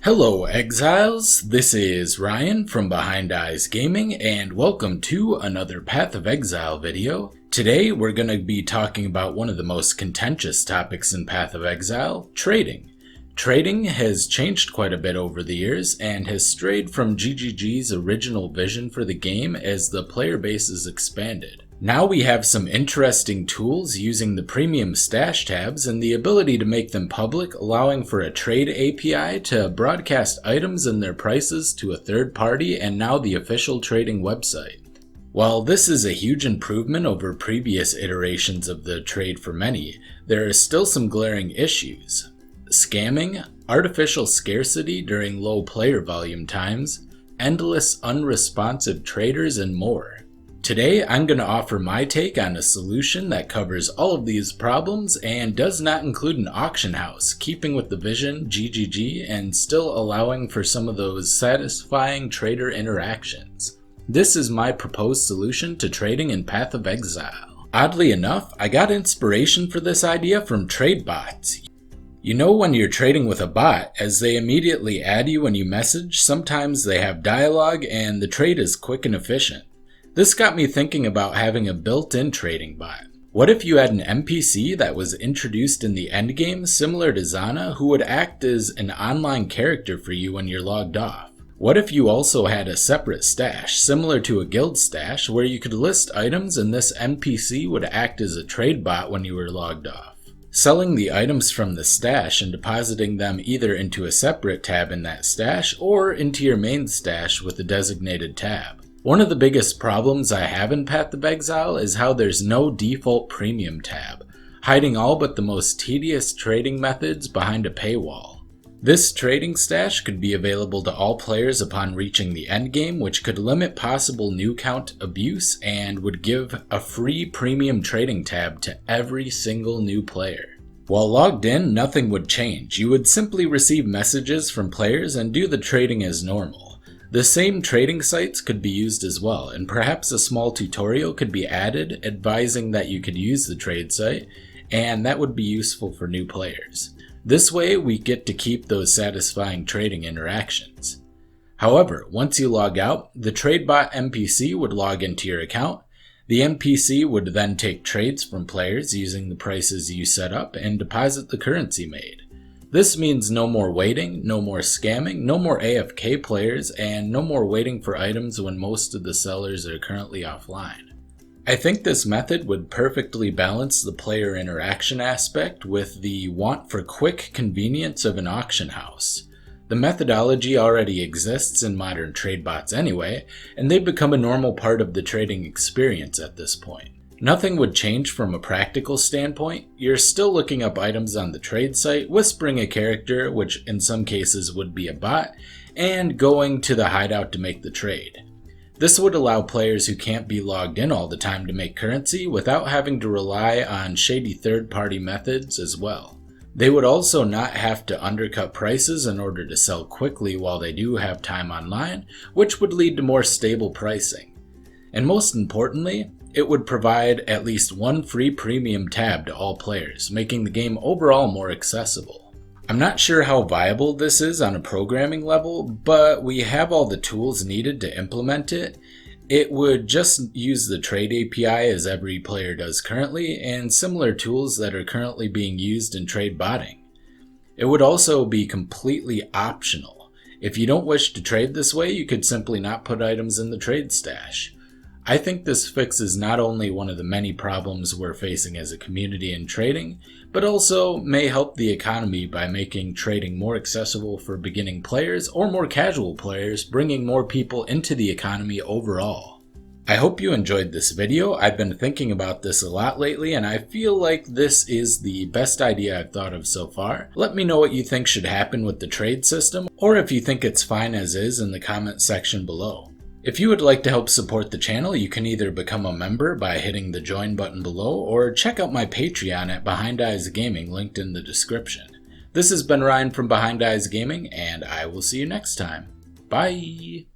Hello Exiles, this is Ryan from Behind Eyes Gaming and welcome to another Path of Exile video. Today we're going to be talking about one of the most contentious topics in Path of Exile, trading. Trading has changed quite a bit over the years and has strayed from GGG's original vision for the game as the player base has expanded. Now we have some interesting tools using the premium stash tabs and the ability to make them public, allowing for a trade API to broadcast items and their prices to a third party and now the official trading website. While this is a huge improvement over previous iterations of the trade for many, there are still some glaring issues. Scamming, artificial scarcity during low player volume times, endless unresponsive traders, and more. Today, I'm going to offer my take on a solution that covers all of these problems and does not include an auction house, keeping with the vision GGG and still allowing for some of those satisfying trader interactions. This is my proposed solution to trading in Path of Exile. Oddly enough, I got inspiration for this idea from trade bots. You know when you're trading with a bot, as they immediately add you when you message, sometimes they have dialogue and the trade is quick and efficient. This got me thinking about having a built-in trading bot. What if you had an NPC that was introduced in the endgame similar to Zana who would act as an online character for you when you're logged off? What if you also had a separate stash similar to a guild stash where you could list items and this NPC would act as a trade bot when you were logged off, selling the items from the stash and depositing them either into a separate tab in that stash or into your main stash with a designated tab. One of the biggest problems I have in Path of Exile is how there's no default premium tab, hiding all but the most tedious trading methods behind a paywall. This trading stash could be available to all players upon reaching the endgame, which could limit possible new count abuse and would give a free premium trading tab to every single new player. While logged in, nothing would change. You would simply receive messages from players and do the trading as normal. The same trading sites could be used as well, and perhaps a small tutorial could be added advising that you could use the trade site, and that would be useful for new players. This way we get to keep those satisfying trading interactions. However, once you log out, the TradeBot NPC would log into your account. The NPC would then take trades from players using the prices you set up and deposit the currency made. This means no more waiting, no more scamming, no more AFK players, and no more waiting for items when most of the sellers are currently offline. I think this method would perfectly balance the player interaction aspect with the want for quick convenience of an auction house. The methodology already exists in modern trade bots anyway, and they've become a normal part of the trading experience at this point. Nothing would change from a practical standpoint. You're still looking up items on the trade site, whispering a character, which in some cases would be a bot, and going to the hideout to make the trade. This would allow players who can't be logged in all the time to make currency without having to rely on shady third-party methods as well. They would also not have to undercut prices in order to sell quickly while they do have time online, which would lead to more stable pricing. And most importantly, it would provide at least one free premium tab to all players, making the game overall more accessible. I'm not sure how viable this is on a programming level, but we have all the tools needed to implement it. It would just use the trade API as every player does currently, and similar tools that are currently being used in trade botting. It would also be completely optional. If you don't wish to trade this way, you could simply not put items in the trade stash. I think this fixes not only one of the many problems we're facing as a community in trading, but also may help the economy by making trading more accessible for beginning players or more casual players, bringing more people into the economy overall. I hope you enjoyed this video. I've been thinking about this a lot lately and I feel like this is the best idea I've thought of so far. Let me know what you think should happen with the trade system, or if you think it's fine as is in the comment section below. If you would like to help support the channel, you can either become a member by hitting the join button below or check out my Patreon at Behind Eyes Gaming linked in the description. This has been Ryan from Behind Eyes Gaming and I will see you next time. Bye!